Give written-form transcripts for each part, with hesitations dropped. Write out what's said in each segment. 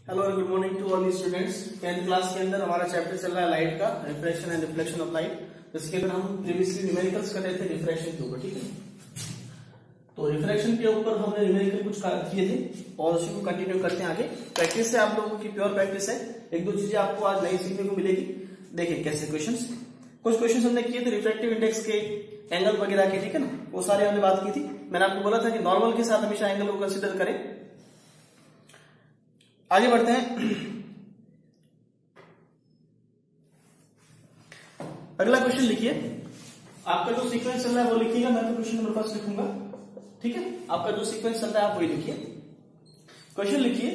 Hello and good morning to all students. 10th class के अंदर हमारा चैप्टर चल रहा है लाइट का, refraction and reflection of light. जिसके अंदर हम प्रीवियसली न्यूमेरिकल्स कर रहे थे रिफ्रैक्शन के ऊपर, ठीक है। तो रिफ्रैक्शन के ऊपर हमने न्यूमेरिकल कुछ किए थे और उसी को कंटिन्यू करते हैं आगे। प्रैक्टिस से आप लोगों की प्योर प्रैक्टिस है, एक दो चीजें आपको आज नई सीखने को मिलेगी। देखिए कैसे क्वेश्चंस, कुछ क्वेश्चंस हमने किए थे रिफ्रैक्टिव इंडेक्स के, एंगल वगैरह के, ठीक है ना, वो सारे हमने बात की थी। मैंने आपको बोला था कि नॉर्मल के साथ हमेशा एंगल को कंसिडर करें। आगे बढ़ते हैं। अगला क्वेश्चन लिखिए, आपका जो सीक्वेंस चल रहा है वो लिखिएगा, मैं तो क्वेश्चन नंबर फर्स्ट लिखूंगा, ठीक है। आपका जो सीक्वेंस चल रहा है आप वही लिखिए। क्वेश्चन लिखिए,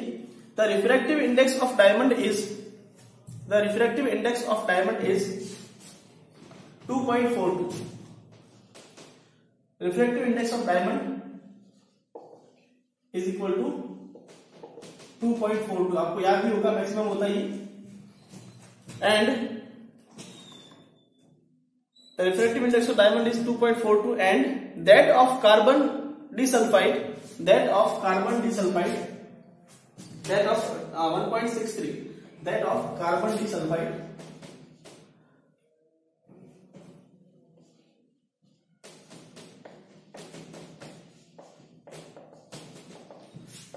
the refractive index of diamond is 2.42। Refractive index of diamond is equal to 2.42। आपको याद भी होगा, मैक्सिमम होता ही। And the refractive index of diamond is 2.42 and that of carbon disulfide that of 1.63, that of carbon disulfide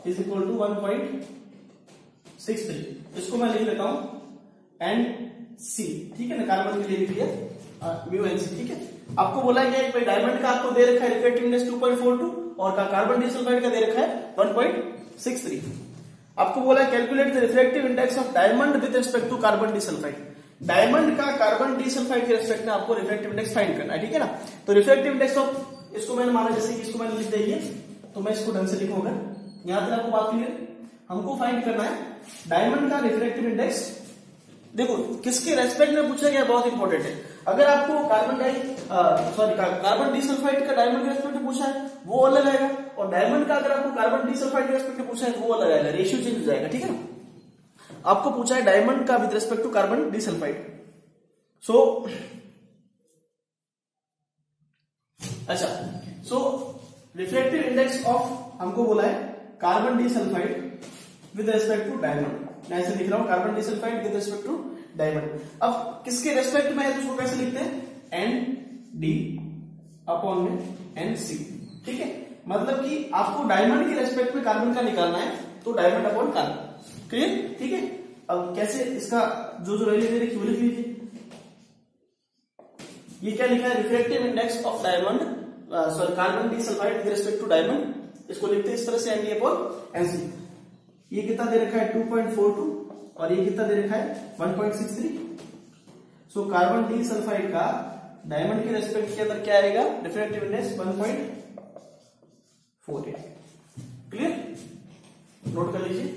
is equal to 1.63। इसको मैं लिख लेता हूं NC, ठीक है ना, कार्बन के लिए लिख लिया म्यू एनसी, ठीक है। आपको बोला गया भाई डायमंड का आपको दे रखा है रिफ्रैक्टिव इंडेक्स 2.42 और का कार्बन डिसल्फाइड का दे रखा है 1.63। आपको बोला calculate the refractive index of diamond with respect to carbon disulphide. Diamond का कार्बन डिसल्फाइड के रिस्पेक्ट में आपको रिफ्रैक्टिव इंडेक्स फाइंड करना है, ठीक है ना। तो रिफ्रैक्टिव इंडेक्स ऑफ, इसको मैंने माना जैसे कि इसको मैंने लिख दिया, तो मैं इसको ढंग से लिखूंगा। यहां तक आपको बात क्लियर। हमको फाइंड करना है डायमंड का रिफ्रैक्टिव इंडेक्स। देखो किसके रेस्पेक्ट में पूछा गया, बहुत इंपॉर्टेंट है। अगर आपको कार्बन डिसल्फाइड का डायमंड के रेस्पेक्ट में पूछा है वो अलग आएगा, और डायमंड का अगर आपको कार्बन डिसल्फाइड के रेस्पेक्ट में पूछा है वो अलग आएगा, रेशियो चेंज हो जाएगा, ठीक है ना। आपको पूछा है डायमंड का with respect to carbon disulphide. So refractive index of, हमको बोला है carbon disulphide with respect to diamond. मैं ऐसे लिख रहा हूं, carbon disulphide with respect to diamond. अब किसके रेस्पेक्ट में है तो उसको कैसे लिखते हैं, ND अपॉन में NC, ठीक है। मतलब कि आपको डायमंड के रेस्पेक्ट में कार्बन का निकालना है, तो डायमंड अपॉन कार्बन, क्लियर, ठीक है। अब कैसे इसका जो वैल्यू दे रखी वो लिख लीजिए। ये क्या लिखा है, refractive index of diamond carbon disulphide with respect to diamond. इसको लिखते हैं इस तरह से, ND अपॉन NC। ये कितना दे रखा है 2.42 और ये कितना दे रखा है 1.63। सो कार्बन डिसल्फाइड का डायमंड के रेस्पेक्ट के अंदर क्या आएगा, रिफ्रैक्टिव इंडेक्स 1.48। क्लियर, नोट कर लीजिए।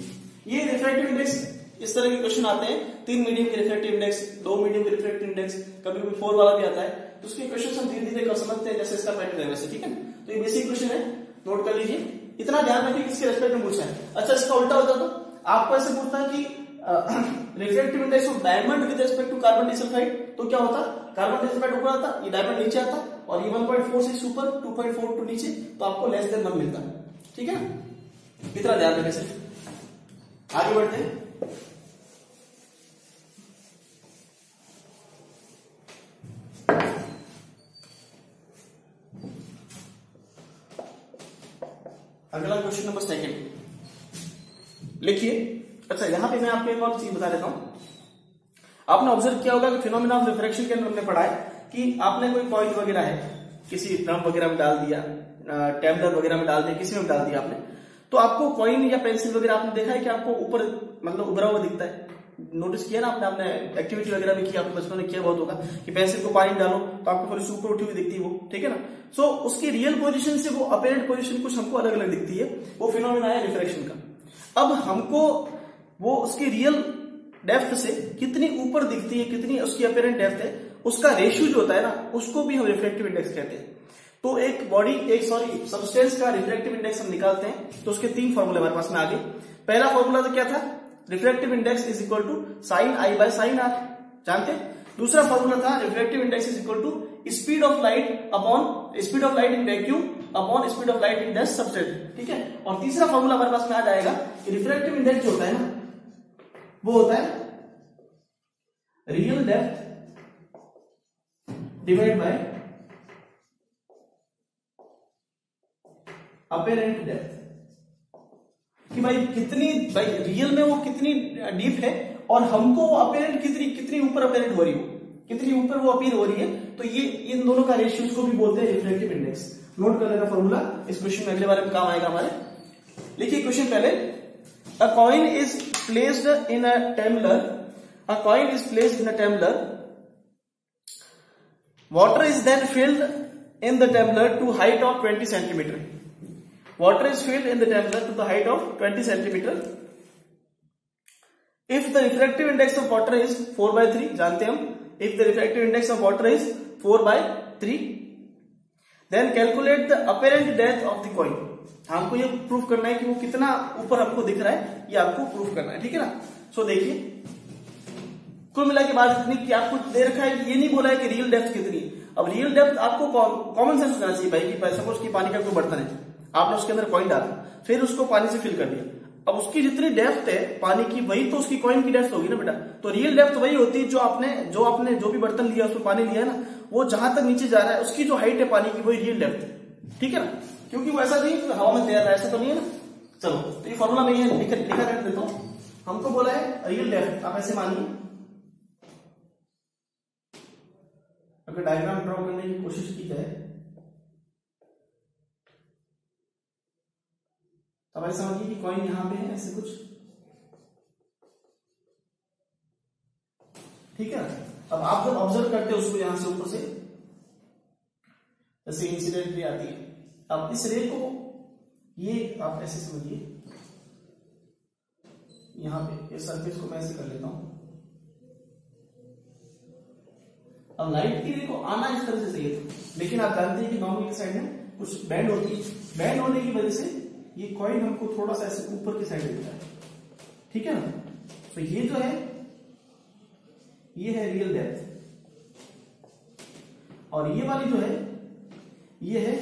ये रिफ्रैक्टिव इंडेक्स, इस तरह के क्वेश्चन आते हैं, 3 मीडियम के रिफ्रैक्टिव इंडेक्स, 2 मीडियम के रिफ्रैक्टिव इंडेक्स, कभी कभी 4 वाला भी आता है। तो उसके क्वेश्चन हम धीरे धीरे कर समझते हैं, जैसे इसका पैटर्न है वैसे, ठीक है। तो ये बेसिक क्वेश्चन है, नोट कर लीजिए। इतना ध्यान रखिए किसके रेस्पेक्ट में पूछा है। अच्छा, इसका उल्टा होता तो आपको ऐसे पूछता है कि refractive index of diamond with respect to carbon disulphide, तो क्या होता, कार्बन डिसल्फाइड ऊपर आता, ये डायमंड नीचे आता, और ये 1.46 ऊपर, 2.42 नीचे, तो आपको लेस देन 1 मिलता है, ठीक है। इतना ध्यान रखें सिर्फ। आगे बढ़ते हैं। अगला क्वेश्चन नंबर 2 लिखिए। अच्छा, यहां पे मैं आपको एक और चीज बता देता हूं। आपने ऑब्जर्व किया होगा कि फिनोमेना ऑफ रिफ्रैक्शन के अंदर हमने पढ़ा है कि आपने कोई कॉइन वगैरह है, किसी ड्रम वगैरह में डाल दिया, टैम्बलर वगैरह में डाल दिया, किसी में डाल दिया आपने, तो आपको कॉइन या पेंसिल वगैरह आपने देखा है कि आपको ऊपर मतलब उभरा हुआ दिखता है। नोटिस किया ना आपने एक्टिविटी वगैरह भी किया, आपने बचपन में किया बहुत होगा कि पेंसिल को पानी डालो तो आपको थोड़ी ऊपर उठी हुई दिखती है वो, ठीक है ना। सो उसकी रियल पोजीशन से वो अपेरेंट पोजीशन कुछ हमको अलग अलग दिखती है, वो फिनोमेना है रिफ्रैक्शन का। अब हमको वो उसकी रियल डेप्थ से कितनी ऊपर दिखती है, कितनी उसकी अपेरेंट डेप्थ है, उसका रेशियो जो होता है ना, उसको भी हम रिफ्रैक्टिव इंडेक्स कहते हैं। तो एक सब्सटेंस का रिफ्रैक्टिव इंडेक्स हम निकालते हैं, तो उसके 3 फॉर्मूले हमारे पास में आगे। पहला फॉर्मूला तो क्या था, refractive index is equal to sine I by sine R, जानते हैं। दूसरा फॉर्मूला था refractive index is equal to speed of light upon speed of light in vacuum upon speed of light in that substrate, ठीक है। और तीसरा formula हमारे पास में आ जाएगा कि रिफ्रैक्टिव इंडेक्स जो होता है ना, वो होता है real depth divide by apparent depth, कि भाई कितनी, भाई रियल में वो कितनी डीप है और हमको वो अपेरेंट कितनी ऊपर अपेरेंट हो रही हो, कितनी ऊपर वो अपीयर हो रही है। तो ये इन दोनों का रेशियोज को भी बोलते हैं रिफ्रैक्टिव इंडेक्स। नोट कर लेना फॉर्मूला, इस क्वेश्चन में अगले बार में काम आएगा हमारे। लिखिए क्वेश्चन पहले, a coin is placed in a tumbler, a coin is placed in a tumbler, water is then filled in the tumbler to height of 20 centimetre, water is filled in the tumbler to the height of 20 centimeter. If the refractive index of water is 4/3, जानते हम, if the refractive index of water is 4/3, then calculate the apparent depth of the coin. हमको ये proof करना है कि वो कितना ऊपर आपको दिख रहा है, ये आपको प्रूफ करना है, ठीक है ना। सो देखिए कुल मिला के बात इतनी कि आपको दे रखा है कि ये नहीं बोला है कि रियल डेप्थ कितनी। अब रियल डेप्थ आपको कॉमन सेंस होना चाहिए भाई, कि सपोज कि पानी का कोई बर्तन है, आपने उसके अंदर कॉइन डाला, फिर उसको पानी से फिल कर दिया, अब उसकी जितनी डेप्थ है पानी की, वही तो उसकी कॉइन की डेप्थ होगी ना बेटा। तो रियल डेप्थ वही होती है जो आपने जो भी बर्तन लिया उसमें पानी लिया है ना, वो जहां तक नीचे जा रहा है उसकी जो हाइट है पानी की, वही रियल डेप्थ है, ठीक है ना। क्योंकि वो ऐसा नहीं हवा में तैर रहा है, ऐसा तो नहीं है ना। चलो तो ये फॉर्मूला में ये लिखा कर देता हूं। हमको बोला है रियल डेप्थ, आप ऐसे मानिए, अगर डायग्राम ड्रॉ करने की कोशिश की जाए अब ऐसा समझिए कि कॉइन यहां पे है ऐसे कुछ, ठीक है। अब आप जब ऑब्जर्व करते हो उसको यहां से ऊपर से, जैसे इंसिडेंट रे आती है, अब इस रे को ये आप ऐसे समझिए, यहां पे इस सरफेस को मैं ऐसे कर लेता हूं। अब लाइट की रे को आना इस तरह से चाहिए था, लेकिन आप जानते हैं कि नॉर्मल की साइड में कुछ बैंड होती है, बैंड होने की वजह से ये कॉइन हमको थोड़ा सा ऐसे ऊपर की साइड दिखता है, ठीक है ना। तो ये जो है ये है रियल डेप्थ, और ये वाली जो है ये है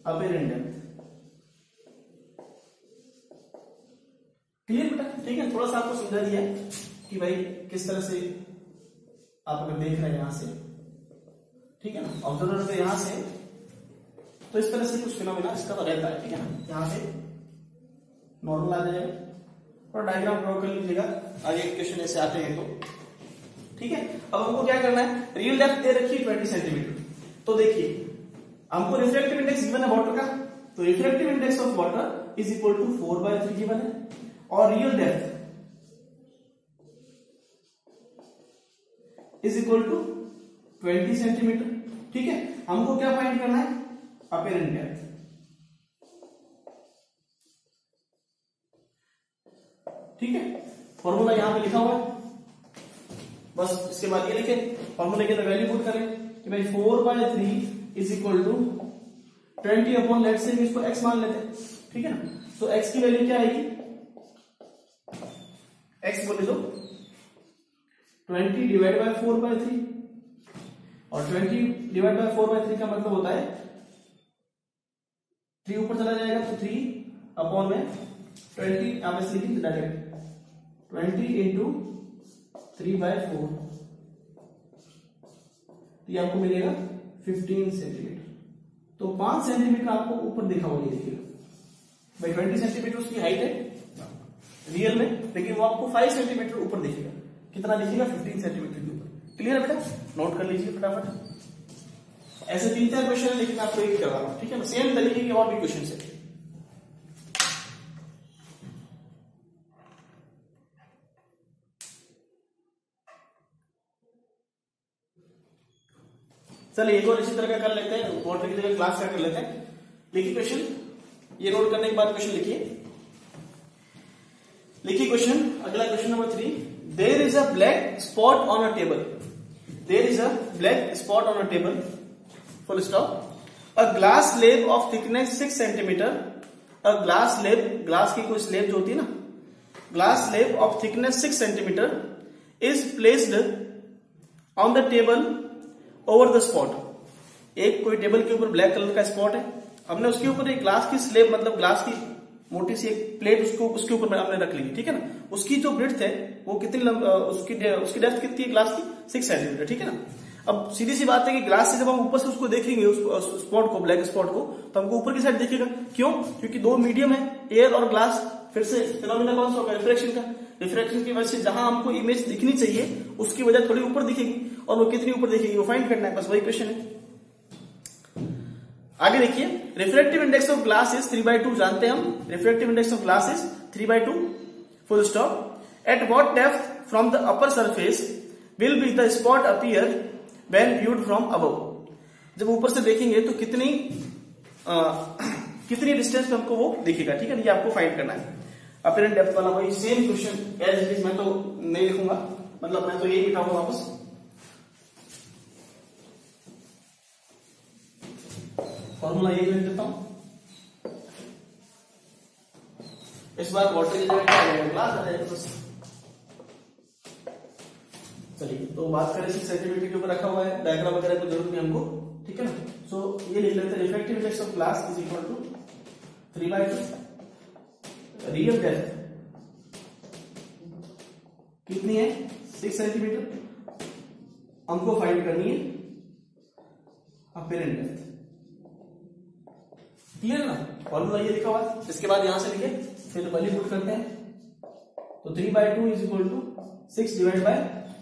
अपेरेंट डेप्थ। क्लियर बेटा, ठीक है। थोड़ा सा आपको समझा दिया कि भाई किस तरह से आप अगर देख रहे हैं यहां से, ठीक है ना, ऑब्जर्वर पे यहां से, तो इस तरह से कुछ फिनोमिना इसका तो रहता है, ठीक है ना। यहां से नॉर्मल आ जाएगा और डायग्राम ड्रॉ कर लीजिएगा, आगे क्वेश्चन ऐसे आते हैं तो, ठीक है। अब हमको क्या करना है, रियल डेप्थ दे रखी है 20 सेंटीमीटर, तो देखिए हमको रिफ्रैक्टिव इंडेक्स गिवन है वाटर का, तो refractive index of water is equal to 4/3 given है, और real depth is equal to 20 centimetre, ठीक है। हमको क्या फाइंड करना है, अपेरेंट डेप्थ, ठीक है। फॉर्मूला यहां पे लिखा हुआ है, बस इसके बाद ये लिखे, फॉर्मूले के अंदर वैल्यू पुट करें कि भाई 4/3 is equal to 20 upon, let's say इसको x मान लेते हैं, ठीक है ना। तो x की वैल्यू क्या आएगी, x बोले तो 20 डिवाइड बाय 4/3, और 20 डिवाइड बाय 4/3 का मतलब होता है 3 ऊपर चला जाएगा तो 3 अपॉन में 20, आप ऐसे लिखिए डायरेक्ट 20 इंटू 3/4, ये आपको मिलेगा 15 सेंटीमीटर। तो 5 सेंटीमीटर आपको ऊपर देखा हुआ, ये देखिएगा भाई 20 सेंटीमीटर उसकी हाइट है रियल में, लेकिन वो आपको 5 सेंटीमीटर ऊपर दिखेगा, कितना दिखेगा 15 सेंटीमीटर के ऊपर। क्लियर है बेटा, नोट कर लीजिए फटाफट। ऐसे 3-4 क्वेश्चन है, लेकिन आपको एक करवा रहा हूं, ठीक है ना। सेम तरीके के और भी क्वेश्चन है। चलिए एक और इसी तरह का कर लेते हैं, वाटर की जगह ग्लास का कर लेते हैं। लिखिए क्वेश्चन, ये नोट करने के बाद क्वेश्चन लिखिए क्वेश्चन, अगला question number 3, there is a black spot on a table, there is a black spot on a table, full stop, a glass slab of thickness 6 centimetre, a glass slab, glass की कोई slab जो होती है ना, glass slab of thickness 6 centimetre is placed on the table over the spot. एक कोई table के ऊपर ब्लैक कलर का स्पॉट है, हमने उसके ऊपर एक ग्लास की स्लेब, मतलब ग्लास की मोटी सी एक प्लेट उसके ऊपर आपने रख ली, ठीक है ना, उसकी जो ब्रेड्थ है वो कितनी उसकी डेप्थ कितनी है ग्लास की, 6 सेंटीमीटर, ठीक है ना। अब सीधी सी बात है कि ग्लास से जब हम ऊपर से उसको देखेंगे उस स्पॉट को, ब्लैक स्पॉट को, तो हमको ऊपर की साइड दिखेगा। क्यों? क्योंकि दो मीडियम है, एयर और ग्लास। फिर से फिनोमिना कौन सा होगा, रिफ्रैक्शन का। रिफ्रैक्शन की वजह से जहां हमको इमेज दिखनी चाहिए उसकी वजह थोड़ी ऊपर दिखेगी, और वो कितनी ऊपर दिखेगी वो फाइंड करना है, बस वही क्वेश्चन है। आगे देखिए, refractive index of glass is 3/2, जानते हैं हम, refractive index of glass is 3/2, full stop. At what depth from the upper surface will be the spot appear when viewed from above. जब ऊपर से देखेंगे तो कितनी डिस्टेंस पे हमको वो दिखेगा, ठीक है, ये आपको फाइंड करना है। अपीरेंट डेप्थ वाला वही same question as it is, मैं तो नहीं लिखूंगा, मतलब मैं तो यही लिखाऊंगा वापस। फॉर्मूला यही लिख देता हूं, इस बार वाटर की जगह क्या आ जाएगा, ग्लास आ जाएगा बस। चलिए, तो बात करें 6 सेंटीमीटर के ऊपर रखा हुआ है, डायग्राम वगैरह को जरूरत नहीं हमको, ठीक है ना। सो ये लिख लेते हैं, refractive index of glass is equal to 3/2, real depth कितनी है, 6 सेंटीमीटर, हमको फाइंड करनी है अपीरेंट डेप्थ। क्लियर ना, फॉर्मूला ये लिखा हुआ है। इसके बाद यहां से लिखे, फिर वैल्यू पुट करते हैं, तो 3/2 is equal to 6 divide by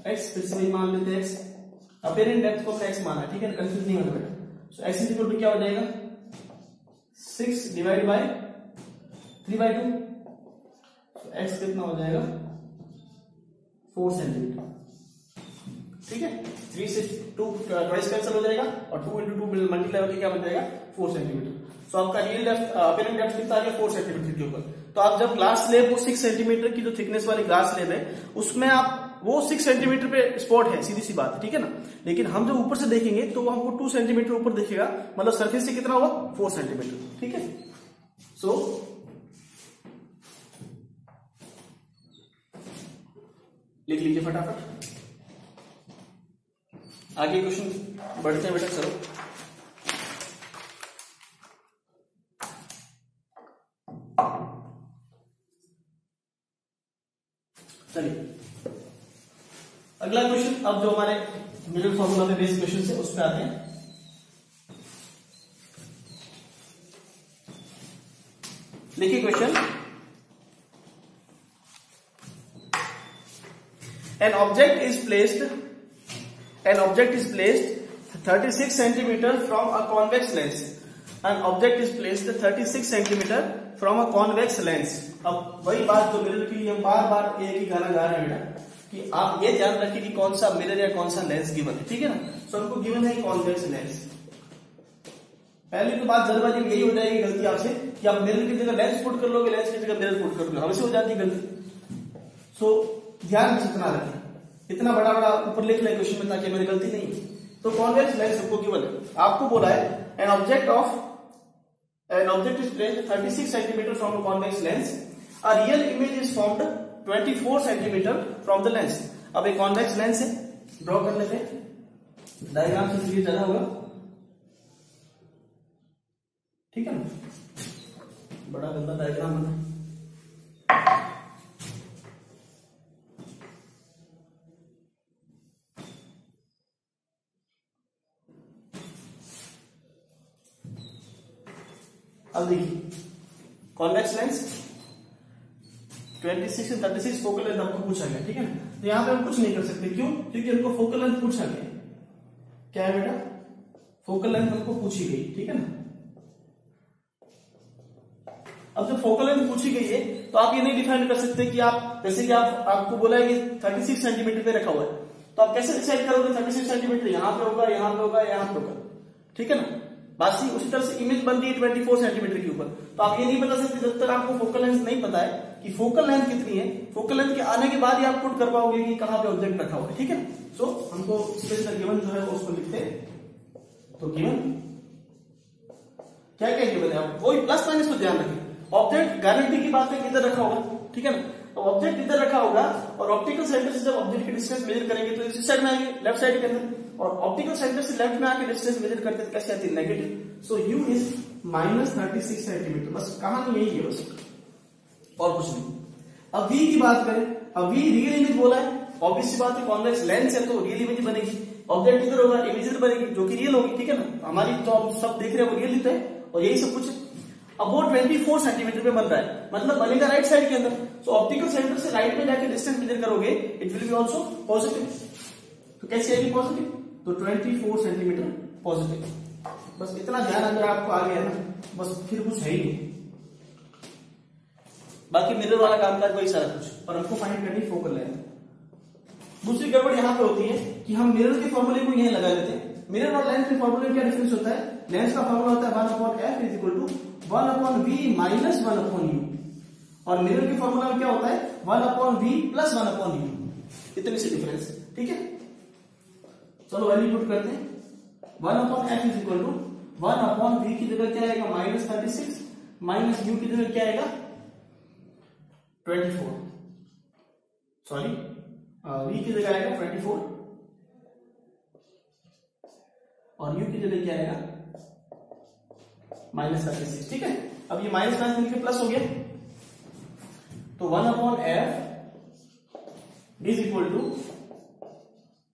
x, फिर से वही मान लेते हैं x, अपीरेंट डेप्थ को x माना, ठीक है, कंफ्यूज नहीं होना बेटा। So x is equal to क्या हो जाएगा, 6 डिवाइड बाय 3/2, तो x कितना हो जाएगा 4 सेंटीमीटर, ठीक है। 3 से 2 ट्वाइस कैंसिल हो जाएगा, और 2 into 2 मल्टीप्लाई होकर क्या बन जाएगा 4 सेंटीमीटर। सो आपका रियल डेप्थ, अपीरेंट डेप्थ कितना आ गया 4 सेंटीमीटर के ऊपर। तो आप जब ग्लास स्लैब वो 6 सेंटीमीटर की जो थिकनेस वाली ग्लास स्लैब है उसमें आप वो 6 सेंटीमीटर पे स्पॉट है, सीधी सी बात है, ठीक है ना। लेकिन हम जब ऊपर से देखेंगे तो वो हमको 2 सेंटीमीटर ऊपर दिखेगा, मतलब सरफेस से कितना होगा 4 सेंटीमीटर, ठीक है। सो लिख लीजिए फटाफट, आगे क्वेश्चन बढ़ते हैं बेटा, चलो। चलिए, अगला क्वेश्चन, अब जो हमारे मिडल फॉर्मूला में बेस्ड क्वेश्चन है उस पर आते हैं। देखिए question, an object is placed 36 centimeter from a convex lens. An object is placed 36 centimeter from a convex lens. अब वही बात जो मिरर के लिए हम बार बार एक ही गाना गा रहे हैं बेटा, कि आप ये ध्यान रखिए कि कौन सा मिरर या कौन सा लेंस गिवन है, ठीक है ना। सो हमको गिवन है कॉन्वेक्स लेंस। पहली तो बात जल्दबाजी में यही हो जाएगी गलती आपसे कि आप मिरर की जगह लेंस पुट कर लोगे, लेंस की जगह मिरर पुट कर लोगे, हमसे हो जाती है गलती। सो ध्यान में इतना रखें, इतना बड़ा बड़ा ऊपर लिख ले क्वेश्चन में ताकि मेरी गलती नहीं। तो कॉन्वेक्स लेंस हमको गिवन है, आपको बोला है an object is placed 36 centimetre from a convex lens, a real image is formed 24 centimetre from the lens. अब एक कॉन्वेक्स लेंस है, ड्रॉ कर लेते हैं, डायग्राम से क्लियर ज्यादा होगा, ठीक है ना, बड़ा गंदा डायग्राम बना। अब देखिए, कॉन्वेक्स लेंस 26 से 36 फोकल लेंथ आपको पूछा गया, ठीक है ना। तो यहां पे हम कुछ नहीं कर सकते, क्यों? क्योंकि हमको फोकल लेंथ पूछा गया। क्या है बेटा? फोकल लेंथ हमको पूछी गई, ठीक है ना। अब जब फोकल लेंथ पूछी गई है तो आप ये नहीं डिफाइन कर सकते कि आप, जैसे कि आपको बोला है कि 36 सेंटीमीटर पे रखा हुआ है, तो आप कैसे डिसाइड करोगे 36 सेंटीमीटर यहां पे होगा, यहां पे होगा, यहां पे होगा, ठीक है ना। बात उसी तरह से इमेज बन रही है 24 सेंटीमीटर के ऊपर, तो आप ये नहीं बता सकते जब तक आपको फोकल लेंथ नहीं पता है कि फोकल लेंथ कितनी है। फोकल लेंथ के आने के बाद ही आप पुट कर पाओगे कि कहां पे ऑब्जेक्ट रखा हुआ है, ठीक है। सो हमको स्पेशल गिवन जो है उसको लिखते हैं। तो गिवन क्या क्या गिवन है, आप वही प्लस माइनस को ध्यान रखें। ऑब्जेक्ट गारंटी की बात है किधर रखा होगा, ठीक है ना। तो ऑब्जेक्ट इधर रखा होगा और ऑप्टिकल सेंटर से जब ऑब्जेक्ट की डिस्टेंस मेजर करेंगे तो इस साइड में आएंगे, लेफ्ट साइड के अंदर, और ऑप्टिकल सेंटर से लेफ्ट में आके डिस्टेंस मेजर करते हैं कैसे आती है, negative. So you is -36 centimetre. बस कहानी यही है, बस और कुछ नहीं। अब v की बात करें, अब v रियल इमेज बोला है, ऑब्वियस सी बात है कॉन्वेक्स लेंस है तो रियल इमेज बनेगी। ऑब्जेक्ट किधर होगा, इमेज बनेगी जो कि रियल होगी, ठीक है ना। हमारी जो हम सब देख रहे हैं वो रियल दिखता है और यही सब कुछ है। अब वो 24 सेंटीमीटर पे बन रहा है, मतलब बनेगा राइट साइड के अंदर। सो ऑप्टिकल सेंटर से राइट में जाके डिस्टेंस मेजर करोगे, it will be also positive. तो कैसे आएगी पॉजिटिव, तो 24 सेंटीमीटर पॉजिटिव। बस इतना ध्यान अगर आपको आ गया ना, बस फिर कुछ है ही नहीं, बाकी मिरर वाला कामकाज वही सारा कुछ। और हमको फाइंड करनी फोकल लेंथ। दूसरी गड़बड़ यहाँ पे होती है कि हम मिरर के फॉर्मूले को यहीं लगा लेते हैं। मिरर और लेंस के फॉर्मूले में क्या डिफरेंस होता है, लेंस का फॉर्मूला होता है 1/f is equal to 1/v minus 1/u, और मिरर के फॉर्मूला में क्या होता है 1/v प्लस 1/u। इतनी सी डिफरेंस, ठीक है। चलो वैल्यू पुट करते हैं। 1/f is equal to 1/v की जगह क्या आएगा -36 माइनस u की जगह क्या आएगा 24, सॉरी v की जगह आएगा 24 और u की जगह क्या आएगा -36, ठीक है। अब ये माइनस माइनस मिलकर प्लस हो गया, तो 1/f is equal to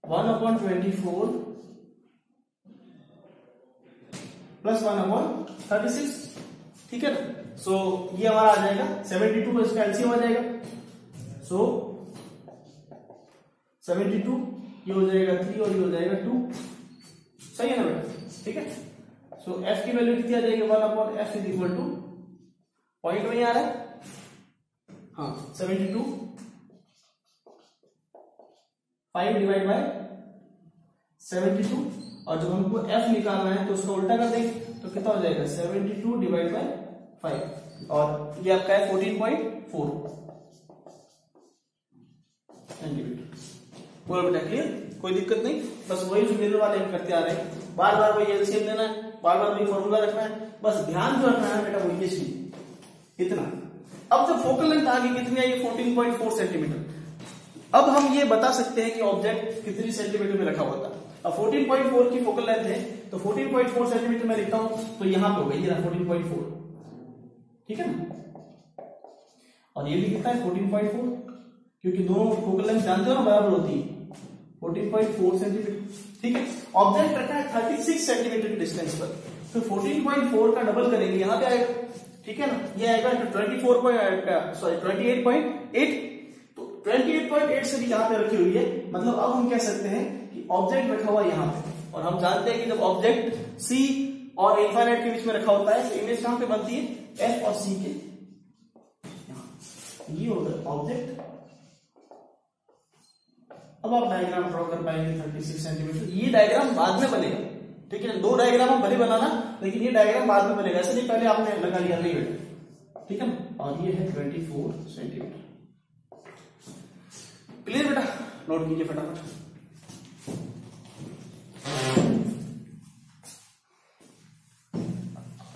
1/24 plus 1/36, ठीक है ना। सो ये हमारा आ जाएगा 72 पर इसका एलसीएम आ जाएगा। सो 72 ये हो जाएगा 3 और ये हो जाएगा 2, सही है ना बेटा, ठीक है। सो f की वैल्यू कितनी आ जाएगी 1/f is equal to, point में आ रहा है, हाँ 72 5 डिवाइड बाय 72, और जब हमको f निकालना है तो उसका उल्टा कर देंगे तो कितना हो जाएगा 72 डिवाइड बाय 5, और ये आपका है 14.4 सेंटीमीटर। पूरा बेटा क्लियर, कोई दिक्कत नहीं। बस वही जो मिरर वाले हम करते आ रहे हैं, बार बार वही एलसीएम लेना है, बार बार वही फॉर्मूला रखना है, बस ध्यान जो रखना है बेटा वो ये चीज इतना। अब जब फोकल लेंथ आ गई कितनी आई 14.4 सेंटीमीटर, अब हम ये बता सकते हैं कि ऑब्जेक्ट कितनी सेंटीमीटर में रखा हुआ था। अब 14.4 की फोकल लेंथ है तो 14.4 सेंटीमीटर में लिखता हूं तो यहां पे होगा ये 14.4, ठीक है ना। और ये भी कितना है 14.4, क्योंकि दोनों फोकल लेंथ जानते हो ना बराबर होती है 14.4 सेंटीमीटर, ठीक है। ऑब्जेक्ट रखा है 36 सेंटीमीटर के डिस्टेंस पर, तो 14.4 का डबल करेंगे यहां पे आएगा, ठीक है ना। ये आएगा 28.8, तो 28.8 से भी यहां पे रखी हुई है, मतलब अब हम कह सकते हैं कि ऑब्जेक्ट रखा हुआ यहां पे। और हम जानते हैं कि जब ऑब्जेक्ट C और इनफाइनाइट के बीच में रखा होता है तो इमेज कहां पे बनती है F और C के, ये होगा ऑब्जेक्ट। अब आप डायग्राम ड्रॉ कर पाएंगे 36 सेंटीमीटर। ये डायग्राम बाद में बनेगा, ठीक है। दो डायग्राम हम भले बनाना, लेकिन ये डायग्राम बाद में बनेगा, ऐसे नहीं पहले आपने लगा लिया नहीं बेटा, ठीक है ना। और ये है 24 सेंटीमीटर। क्लियर बेटा, नोट कीजिए फटाफट।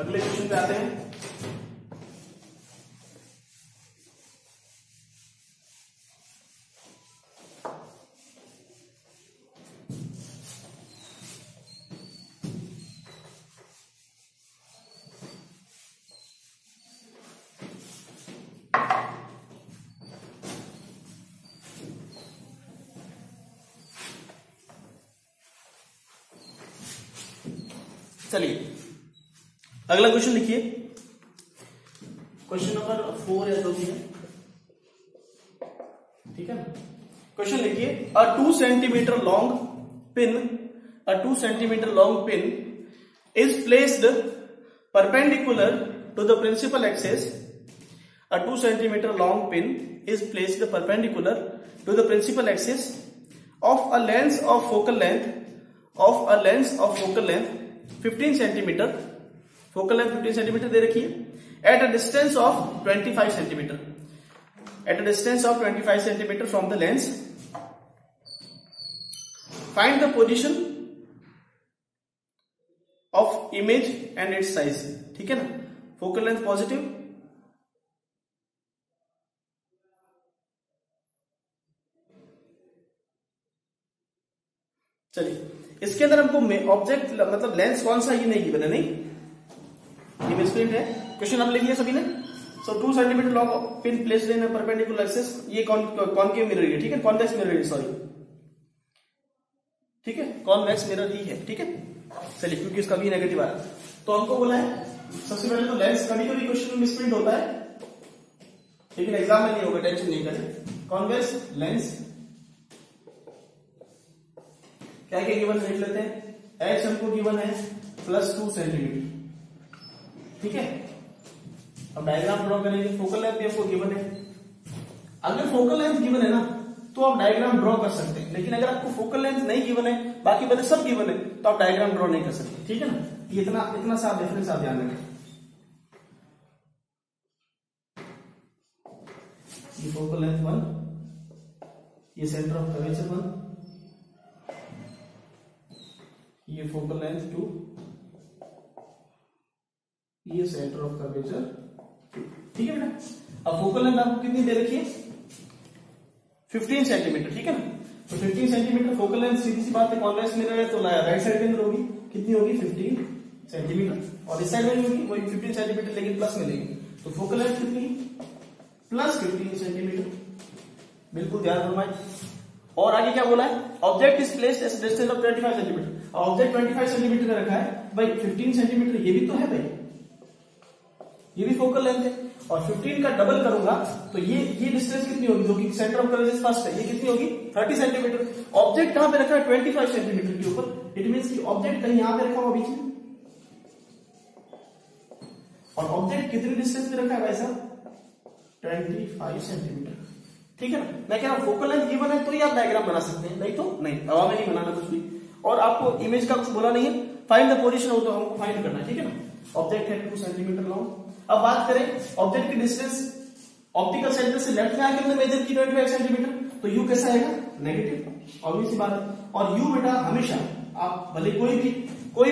अगले क्वेश्चन पे आते हैं। चलिए अगला क्वेश्चन लिखिए, क्वेश्चन नंबर 4 या 2 है, ठीक है ना। क्वेश्चन लिखिए, a 2 centimetre long pin is placed perpendicular to the principal axis. A 2 centimeter long pin is placed perpendicular to the principal axis of a lens of focal length 15 centimeter, focal length 15 centimeter दे रखी है, at a distance of 25 centimeter, from the lens. Find the position of image and its size, ठीक है ना। focal length positive, चलिए इसके अंदर हमको object मतलब लेंस कौन सा ये नहीं गिवन है, नहीं इमेज प्रिंट है। क्वेश्चन आप लिख लिया सभी ने, So 2 centimeter log pin placed in a perpendicular axis, ये कॉनकेव मिरर है, ठीक है, कॉन्वेक्स मिरर है, सॉरी, ठीक है, कॉन्वेक्स मिरर ही है, ठीक है। चलिए, क्योंकि इसका भी नेगेटिव आया, तो हमको बोला है सबसे पहले तो लेंस, कभी कभी क्वेश्चन में मिसप्रिंट होता है, लेकिन एग्जाम में नहीं होगा, टेंशन नहीं करें। कॉन्वेक्स लेंस क्या क्या गिवन देख लेते हैं। एच हमको गिवन है +2 सेंटीमीटर, ठीक है। अब डायग्राम ड्रॉ करेंगे। फोकल लेंथ भी आपको गिवन है। अगर फोकल लेंथ गिवन है ना तो आप डायग्राम ड्रॉ कर सकते हैं, लेकिन अगर आपको फोकल लेंथ नहीं गिवन है, बाकी बने सब गिवन है, तो आप डायग्राम ड्रॉ नहीं कर सकते, ठीक है ना। ये इतना सा डिफरेंस आप ध्यान रखें। ये फोकल लेंथ 1, ये सेंटर ऑफ कर्वेचर 1, ये फोकल लेंथ 2, ये सेंटर ऑफ कर्वेचर 2, ठीक है बेटा। अब फोकल लेंथ आपको कितनी दे रखी है, 15 सेंटीमीटर, ठीक है ना। तो 15 सेंटीमीटर फोकल लेंथ, सीधी सी बात है, कॉन्वेक्स मिरर है तो राइट साइड के अंदर होगी, कितनी होगी 15 सेंटीमीटर, और इस साइड में होगी वही 15 सेंटीमीटर, लेकिन प्लस में लेंगे, तो फोकल लेंथ कितनी +15 सेंटीमीटर, बिल्कुल ध्यान फरमाइए। और आगे क्या बोला है, object is placed at distance of 25 centimetre. Object 25 centimetre का रखा है भाई, 15 सेंटीमीटर ये भी तो है भाई, ये भी फोकल लेंथ है, और 15 का डबल करूंगा तो ये डिस्टेंस कितनी होगी, जो कि सेंटर ऑफ कर्वेचर फर्स्ट है, ये कितनी होगी 30 सेंटीमीटर। ऑब्जेक्ट कहां पे रखा है, 25 सेंटीमीटर के ऊपर, इट मींस कि ऑब्जेक्ट कहीं यहां पे रखा हुआ बीच में, और ऑब्जेक्ट कितनी डिस्टेंस पे रखा है भाई साहब, 25 सेंटीमीटर, ठीक है ना। मैं कह रहा हूं फोकल लेंथ गिवन है तो ही आप डायग्राम बना सकते हैं, नहीं तो नहीं, हवा में नहीं बनाना कुछ भी। और आपको इमेज का कुछ बोला नहीं है, फाइंड द पोजीशन हो तो हमको फाइंड करना है, ठीक है ना। ऑब्जेक्ट है 2 सेंटीमीटर लॉन्ग। अब बात करें ऑब्जेक्ट की डिस्टेंस ऑप्टिकल सेंटर से लेफ्ट में आके हमने मेजर की 25 सेंटीमीटर, तो यू कैसा आएगा, नेगेटिव, ऑब्वियस सी बात है। और यू बेटा हमेशा, आप भले कोई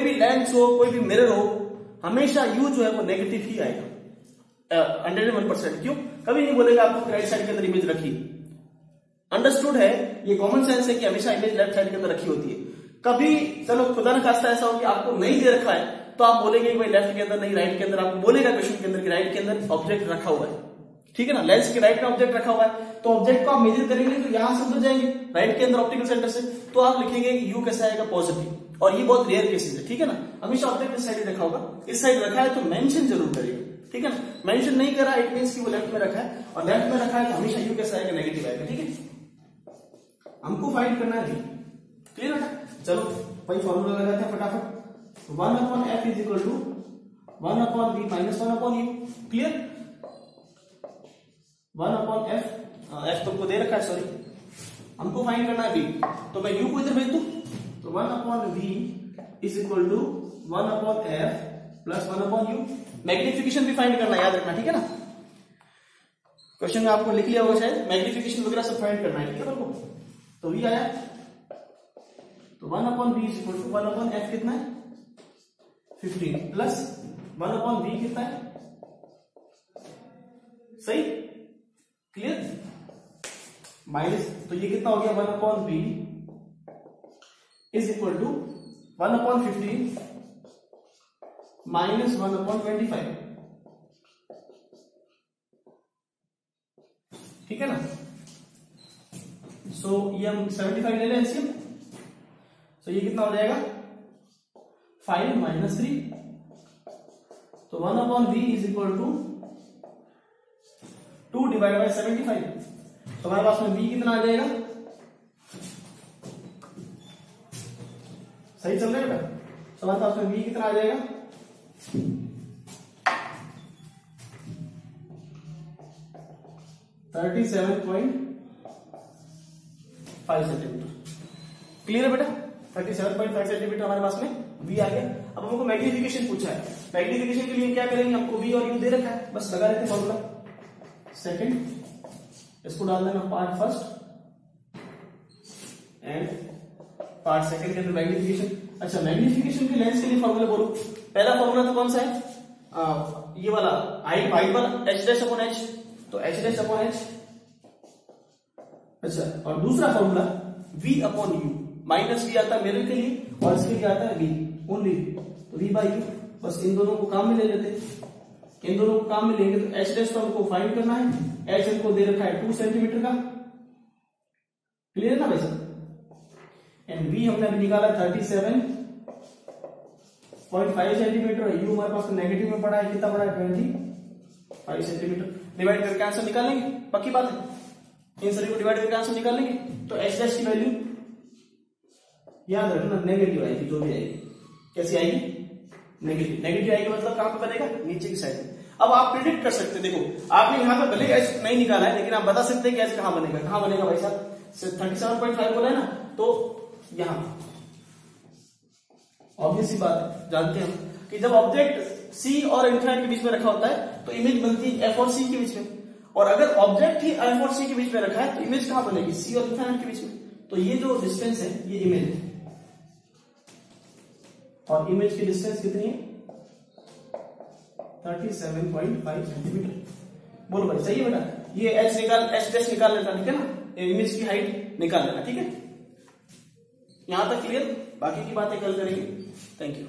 भी लेंस हो, कोई भी मिरर हो, हमेशा यू जो है वो नेगेटिव ही आएगा, 101%। क्यों, कभी नहीं बोलेगा आपको राइट साइड के अंदर इमेज रखी, अंडरस्टूड है, ये कॉमन सेंस है कि हमेशा इमेज लेफ्ट साइड के अंदर रखी होती है। कभी चलो खुदा न खास्ता ऐसा हो कि आपको नहीं दे रखा है, तो आप बोलेंगे कि भाई लेफ्ट के अंदर नहीं, राइट के अंदर, आपको बोलेगा क्वेश्चन के अंदर कि राइट के अंदर ऑब्जेक्ट रखा हुआ है, ठीक है ना, लेंस के राइट में ऑब्जेक्ट रखा हुआ है, तो ऑब्जेक्ट को आप मेजर करेंगे तो यहां से उधर जाएंगे राइट के अंदर ऑप्टिकल सेंटर से, तो आप लिखेंगे कि यू कैसा आएगा, पॉजिटिव। और ये बहुत रेयर केसेस है, ठीक है ना, हमेशा ऑब्जेक्ट इस साइड रखा होगा, इस साइड रखा है तो मेंशन जरूर करिएगा, ठीक है ना। मेंशन नहीं करा इट मींस कि वो लेफ्ट में रखा है, और लेफ्ट में रखा है तो हमेशा यू कैसा आएगा, नेगेटिव आएगा, ठीक है। हमको फाइंड करना है, क्लियर है। चलो भाई फॉर्मूला लगाते हैं फटाफट, 1/f is equal to 1/v minus 1/u, clear. 1/f, f तुमको दे रखा है, सॉरी, हमको फाइंड करना है v, तो मैं u को इधर भेज दूं, तो 1/v is equal to 1/f plus 1/u। Magnification भी फाइंड करना, याद रखना, ठीक है ना। क्वेश्चन में आपको लिख लिया होगा शायद, मैग्निफिकेशन वगैरह सब फाइंड करना है, ठीक है बच्चों। तो v आया, तो 1/v is equal to 1/f कितना है 15 प्लस 1/v कितना है, सही, क्लियर, माइनस, तो ये कितना हो गया 1/v is equal to 1/15 minus 1/25, ठीक है ना। सो ये हम 75 ले लें एलसीएम, तो ये कितना हो जाएगा 5 माइनस 3, तो 1/v is equal to 2 divide by 75, तो हमारे पास में v कितना आ जाएगा, सही चल रहा है बेटा, तो हमारे पास में v कितना आ जाएगा 37.5 सेंटीमीटर, क्लियर है बेटा। 37.5 सेंटीमीटर हमारे पास में v आ गया। अब हमको मैग्निफिकेशन पूछा है, मैग्निफिकेशन के लिए क्या करेंगे, हमको v और u दे रखा है, बस लगा लेते फॉर्मूला। सेकंड, इसको डाल देना part first and part second के अंदर मैग्निफिकेशन। अच्छा, मैग्निफिकेशन के लेंस के लिए फॉर्मूला बोलो। पहला फॉर्मूला तो कौन सा है, ये वाला हाइट वाला h'/h, तो h'/h। अच्छा, और दूसरा फॉर्मूला v/u, माइनस v आता है मिरर के लिए और इसके लिए आता है v ओनली, तो v/u, बस इन दोनों को काम में ले लेते हैं। इन दोनों को काम में लेंगे तो एच डैश तो हमको फाइंड करना है, एच हमको दे रखा है 2 सेंटीमीटर का, क्लियर है ना भाई साहब। एंड बी हमने अभी निकाला 37.5 सेंटीमीटर, यू हमारे पास तो नेगेटिव में पड़ा है, कितना पड़ा है 25 सेंटीमीटर। डिवाइड करके आंसर निकालेंगे, पक्की बात है, इन सभी को डिवाइड करके आंसर निकालेंगे। तो एच डैश की वैल्यू याद रखना नेगेटिव आएगी, जो भी आएगी कैसी आएगी, नेगेटिव। नेगेटिव आएगी मतलब कहां पे बनेगा, नीचे की साइड में। अब आप प्रिडिक्ट कर सकते हैं, देखो आपने यहाँ पे भले एच नहीं निकाला है लेकिन आप बता सकते हैं कि एच कहां बनेगा, कहां बनेगा भाई साहब, 37.5 बोला है ना, तो यहां ऑब्वियस सी बात है, जानते हैं हम कि जब ऑब्जेक्ट सी और इन्फिनिट के बीच में रखा होता है तो इमेज बनती है एफ और सी के बीच में, और अगर ऑब्जेक्ट ही एफ और सी के बीच में रखा है तो इमेज कहां बनेगी, सी और इन्फिनिट के बीच में। तो ये जो डिस्टेंस है ये इमेज है, और इमेज की डिस्टेंस कितनी है 37.5 सेंटीमीटर। बोलो भाई सही है बेटा, ये एच डैश निकाल लेता, ठीक है ना, इमेज की हाइट निकाल लेना, ठीक है। यहां तक क्लियर, बाकी की बातें कल करेंगे। Thank you.